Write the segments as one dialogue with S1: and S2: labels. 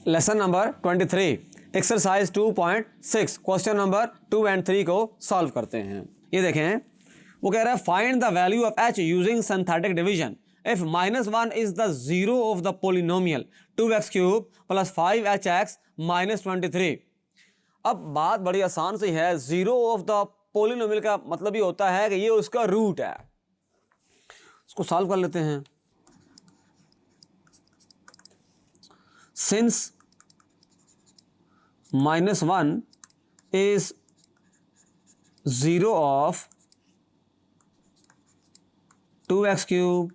S1: Lesson number 23 exercise 2.6 question number 2 and 3 को solve करते हैं। ये देखें, वो कह रहा है find the value of h using synthetic division if -1 is the zero of the polynomial 2x³ + 5hx - 23। अब बात बड़ी आसान सी है, जीरो ऑफ द पोलिनोमियल का मतलब ये होता है कि ये उसका रूट है। इसको सॉल्व कर लेते हैं। Since -1 is zero of 2x³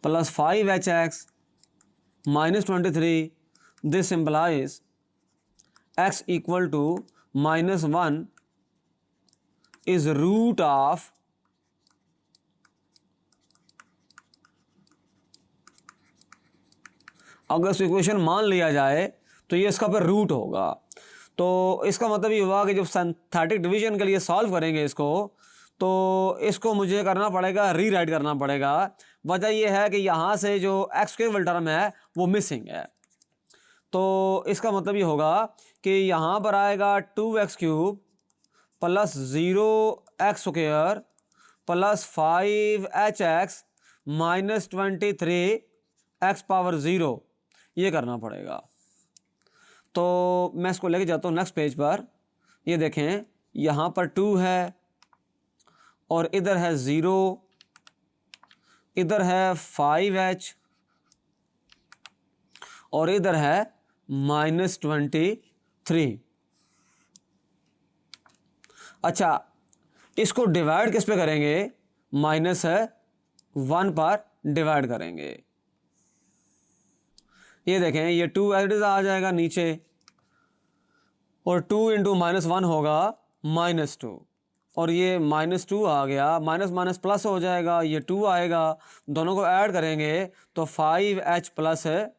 S1: plus 5hx minus 23, this implies x equal to -1 is root of अगर इस इक्वेशन मान लिया जाए तो ये इसका पर रूट होगा। तो इसका मतलब ये हुआ कि जब सिंथेटिक डिवीजन के लिए सॉल्व करेंगे इसको, तो इसको मुझे करना पड़ेगा, रीराइट करना पड़ेगा। वजह यह है कि यहाँ से जो x² टर्म है वो मिसिंग है। तो इसका मतलब ये होगा कि यहाँ पर आएगा 2x³ + 0x² + 5hx - 23 x⁻⁴ ये करना पड़ेगा। तो मैं इसको लेके जाता हूँ नेक्स्ट पेज पर। ये देखें, यहाँ पर 2 है और इधर है 0, इधर है 5h और इधर है -23। अच्छा, इसको डिवाइड किस पे करेंगे? -1 पर डिवाइड करेंगे। ये देखें, ये 2 एज आ जाएगा नीचे और 2 × -1 होगा -2 और ये -2 आ गया, माइनस माइनस प्लस हो जाएगा, ये 2 आएगा, दोनों को ऐड करेंगे तो 5h +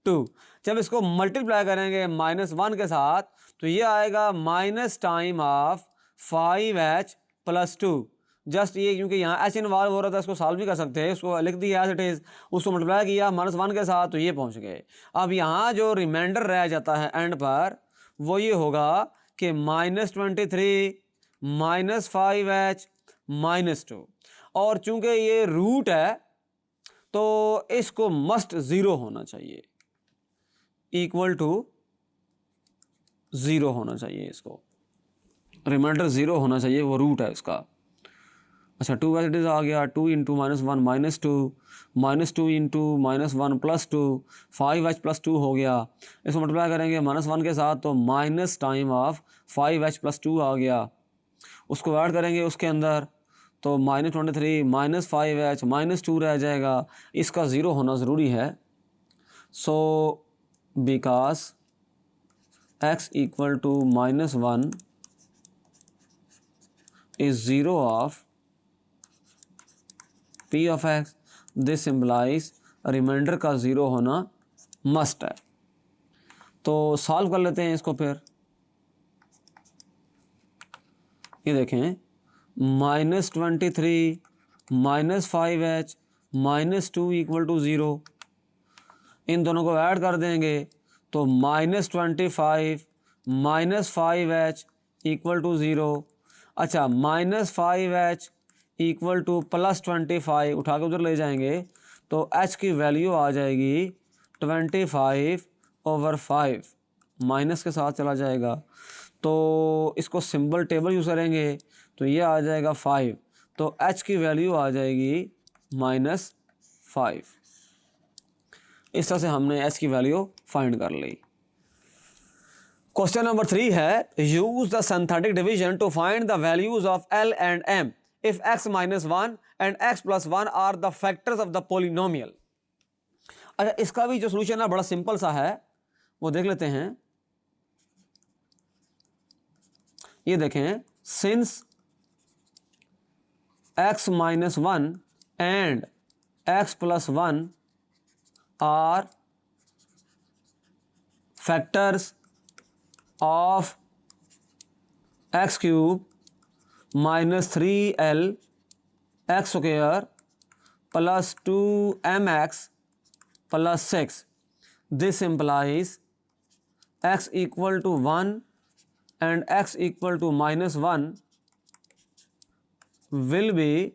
S1: 2। जब इसको मल्टीप्लाई करेंगे -1 के साथ तो ये आएगा minus time of 5h + 2। Just ये क्योंकि यहाँ h इन्वॉल्व हो रहा था, इसको सॉल्व भी कर सकते हैं, इसको लिख दिया एज इट इज़, उसको मल्टीप्लाई किया -1 के साथ तो ये पहुँच गए। अब यहाँ जो रिमाइंडर रह जाता है एंड पर वो ये होगा कि -23 -5h -2, और चूंकि ये रूट है तो इसको मस्ट 0 होना चाहिए, इक्वल टू 0 होना चाहिए, इसको रिमाइंडर 0 होना चाहिए, वो रूट है इसका। अच्छा, 2 एज इट इज़ आ गया, 2 × -1 -2 -2 × -1 +2 5h + 2 हो गया। इसको मल्टीप्लाई करेंगे -1 के साथ तो माइनस टाइम ऑफ 5h + 2 आ गया। उसको ऐड करेंगे उसके अंदर तो -23 -5h -2 रह जाएगा। इसका 0 होना ज़रूरी है। So because x = -1 is 0 of p of x, this implies remainder का 0 होना मस्ट है। तो सॉल्व कर लेते हैं इसको फिर। ये देखें, -23 -5h -2 = 0, इन दोनों को ऐड कर देंगे तो -25 -5h = 0। अच्छा, -5h = +25 उठा के उधर ले जाएंगे तो h की वैल्यू आ जाएगी 25/5, माइनस के साथ चला जाएगा। तो इसको सिंबल टेबल यूज़ करेंगे तो ये आ जाएगा 5, तो h की वैल्यू आ जाएगी -5। इस तरह से हमने h की वैल्यू फाइंड कर ली। क्वेश्चन नंबर 3 है, use the synthetic division to find the values of L and M if x - 1 and x + 1 are the factors of the polynomial। अच्छा, इसका भी जो सोल्यूशन है बड़ा सिंपल सा है, वो देख लेते हैं। ये देखें, since x - 1 and x + 1 are factors of x³ -3l x² + 2mx + 6, this implies x equal to 1 and x equal to -1 will be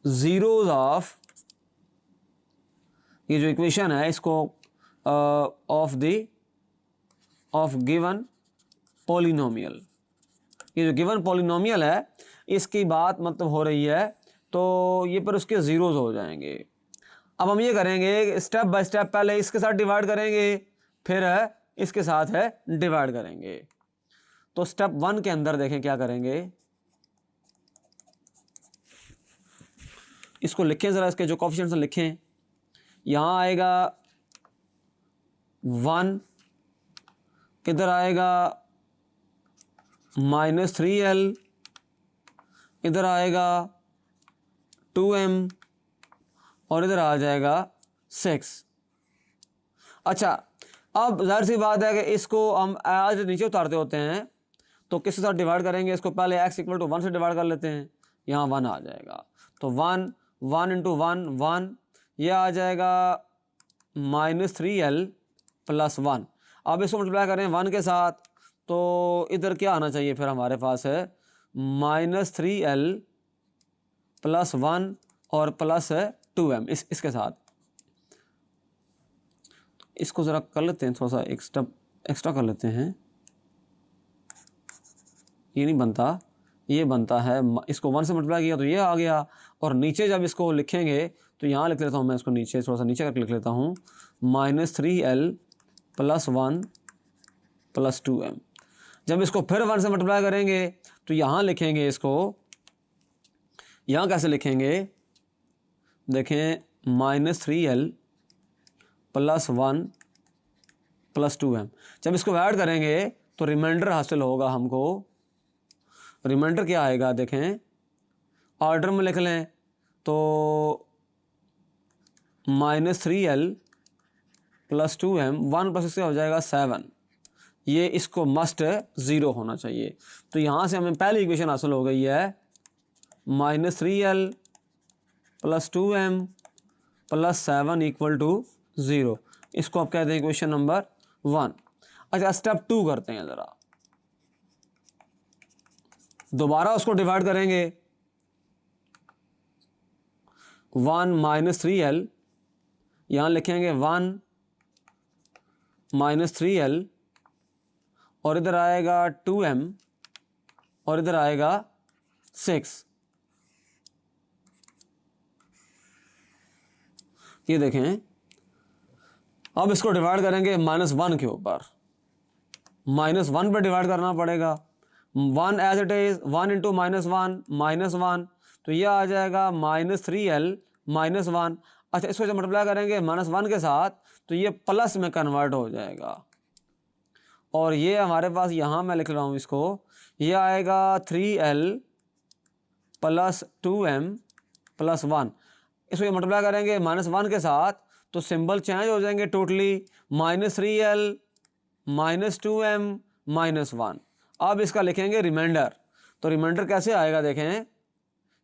S1: zeros of, ये जो इक्वेशन है इसको ऑफ गिवन पॉलिनोमियल, ये जो गिवन पॉलिनोमियल है इसकी बात मतलब हो रही है, तो ये पर उसके ज़ीरोज़ हो जाएंगे। अब हम ये करेंगे स्टेप बाय स्टेप, पहले इसके साथ डिवाइड करेंगे, फिर इसके साथ है डिवाइड करेंगे। तो स्टेप 1 के अंदर देखें क्या करेंगे, इसको लिखें ज़रा, इसके जो कोएफिशिएंट्स लिखें। यहाँ आएगा 1, इधर आएगा -3l, इधर आएगा 2m और इधर आ जाएगा 6। अच्छा, अब जाहिर सी बात है कि इसको हम आज नीचे उतारते होते हैं, तो किसके साथ डिवाइड करेंगे, इसको पहले x इक्वल टू 1 से डिवाइड कर लेते हैं, यहाँ 1 आ जाएगा, तो 1 1 इंटू 1 1, यह आ जाएगा -3l प्लस 1। अब इसको मल्टीप्लाई करें 1 के साथ, तो इधर क्या आना चाहिए, फिर हमारे पास है -3l प्लस 1 और प्लस 2m इसके साथ। इसको ज़रा कर लेते हैं, थोड़ा सा एक्स्ट्रा कर लेते हैं, ये नहीं बनता, ये बनता है, इसको 1 से मल्टीप्लाई किया तो ये आ गया, और नीचे जब इसको लिखेंगे तो यहाँ लिख लेता हूँ मैं, इसको नीचे थोड़ा सा नीचे करके लिख लेता हूँ, -3l प्लस 1 प्लस 2m। जब इसको फिर 1 से मल्टीप्लाई करेंगे तो यहाँ लिखेंगे इसको, यहाँ कैसे लिखेंगे, देखें -3l प्लस 1 प्लस 2m। जब इसको ऐड करेंगे तो रिमाइंडर हासिल होगा हमको। रिमाइंडर क्या आएगा, देखें ऑर्डर में लिख लें, तो -3l प्लस 2m, 1 प्लस इसका हो जाएगा 7, ये इसको मस्ट 0 होना चाहिए। तो यहाँ से हमें पहली इक्वेशन हासिल हो गई है, -3l plus 2m plus 7 equal to 0। इसको आप कहते हैं इक्वेशन नंबर 1। अच्छा, स्टेप 2 करते हैं ज़रा, दोबारा उसको डिवाइड करेंगे, 1 -3l, यहाँ लिखेंगे 1 -3l और इधर आएगा 2m और इधर आएगा 6। ये देखें, अब इसको डिवाइड करेंगे -1 के ऊपर, -1 पर डिवाइड करना पड़ेगा, 1 एज इट इज़, 1 इंटू -1, तो यह आ जाएगा -3l -1। अच्छा, इसको जब मल्टीप्लाई करेंगे -1 के साथ तो ये प्लस में कन्वर्ट हो जाएगा, और ये हमारे पास यहाँ मैं लिख रहा हूँ इसको, ये आएगा 3l प्लस 2m प्लस 1। इसको मल्टीप्लाई करेंगे -1 के साथ तो सिंबल चेंज हो जाएंगे टोटली, -3l -2m -1। अब इसका लिखेंगे रिमाइंडर, तो रिमाइंडर कैसे आएगा, देखें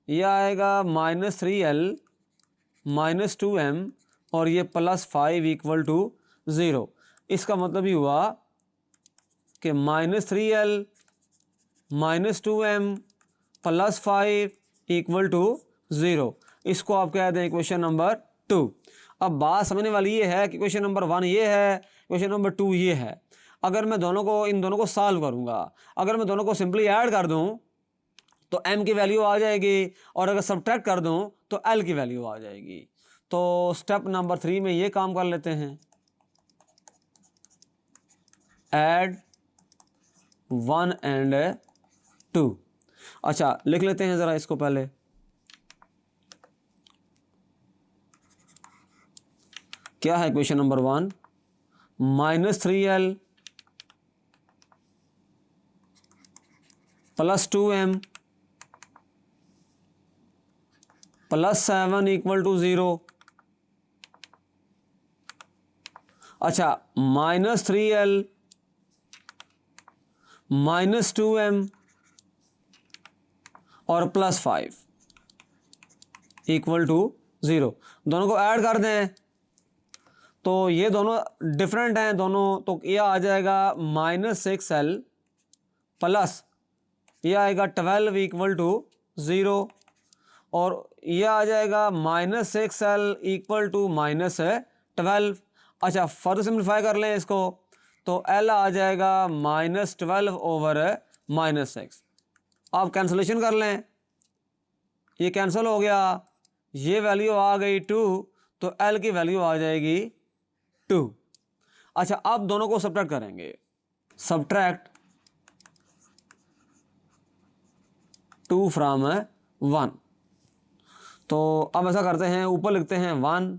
S1: यह आएगा -3l -2m और ये +5 इक्वल टू 0। इसका मतलब ही हुआ कि -3l -2m +5 इक्वल टू 0। इसको आप कहते हैं इक्वेशन नंबर 2। अब बात समझने वाली ये है कि क्वेश्चन नंबर 1 ये है, क्वेश्चन नंबर 2 ये है। अगर मैं इन दोनों को सॉल्व करूँगा, अगर मैं दोनों को सिंपली ऐड कर दूँ तो m की वैल्यू आ जाएगी, और अगर सब्ट्रैक्ट कर दूँ तो l की वैल्यू आ जाएगी। तो स्टेप नंबर 3 में ये काम कर लेते हैं, ऐड 1 एंड 2। अच्छा, लिख लेते हैं ज़रा इसको पहले, क्या है question number 1, -3l plus 2m plus 7 equal to 0। अच्छा, -3l -2m और +5 इक्वल टू 0, दोनों को ऐड कर दें तो ये दोनों डिफरेंट हैं दोनों, तो ये आ जाएगा -6l प्लस ये आएगा 12 इक्वल टू 0, और ये आ जाएगा -6l इक्वल टू -12। अच्छा फर्दर सिंप्लीफाई कर लें इसको, तो l आ जाएगा -12 ओवर -6। अब कैंसलेशन कर लें, ये कैंसिल हो गया, ये वैल्यू आ गई 2, तो l की वैल्यू आ जाएगी 2। अच्छा अब दोनों को सब्ट्रैक्ट करेंगे, सब्ट्रैक्ट 2 फ्रॉम 1। तो अब ऐसा करते हैं, ऊपर लिखते हैं 1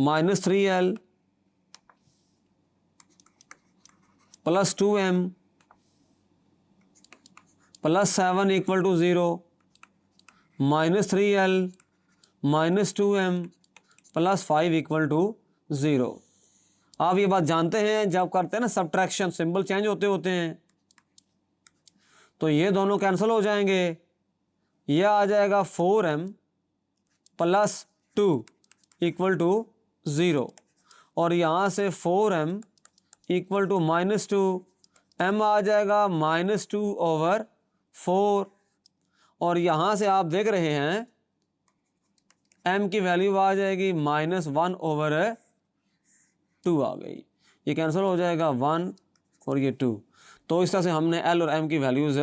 S1: -3l plus 2m plus 7 equal to 0, -3l -2m plus 5 equal to 0। आप ये बात जानते हैं, जब करते हैं ना सब्ट्रैक्शन सिंबल चेंज होते हैं, तो ये दोनों कैंसिल हो जाएंगे, यह आ जाएगा 4m प्लस 2 इक्वल टू 0, और यहाँ से 4m इक्वल टू -2, m आ जाएगा -2 ओवर 4, और यहाँ से आप देख रहे हैं m की वैल्यू आ जाएगी -1 ओवर 2 आ गई, ये कैंसिल हो जाएगा 1 और ये 2। तो इस तरह से हमने l और m की वैल्यूज़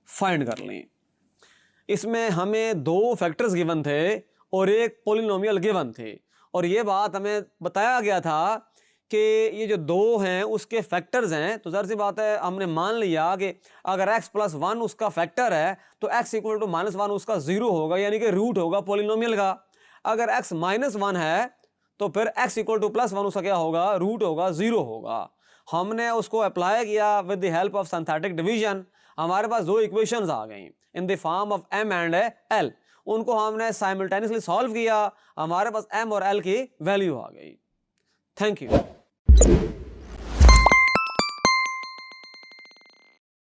S1: फाइंड कर ली। इसमें हमें 2 फैक्टर्स गिवन थे और एक पॉलिनोमियल गिवन थे, और ये बात हमें बताया गया था कि ये जो 2 हैं उसके फैक्टर्स हैं, तो ज़ाहिर सी बात है हमने मान लिया कि अगर x + 1 उसका फैक्टर है तो x इक्वल टू -1 उसका 0 होगा, यानी कि रूट होगा पॉलिनोमियल का। अगर x -1 है तो फिर x इक्वल टू +1 उसका क्या होगा, रूट होगा, 0 होगा। हमने उसको अप्लाई किया with the help of synthetic division, हमारे पास 2 इक्वेशंस आ गई in the form of m and l, उनको हमने साइमल्टेनियसली सॉल्व किया, हमारे पास m और l की वैल्यू आ गई। Thank you.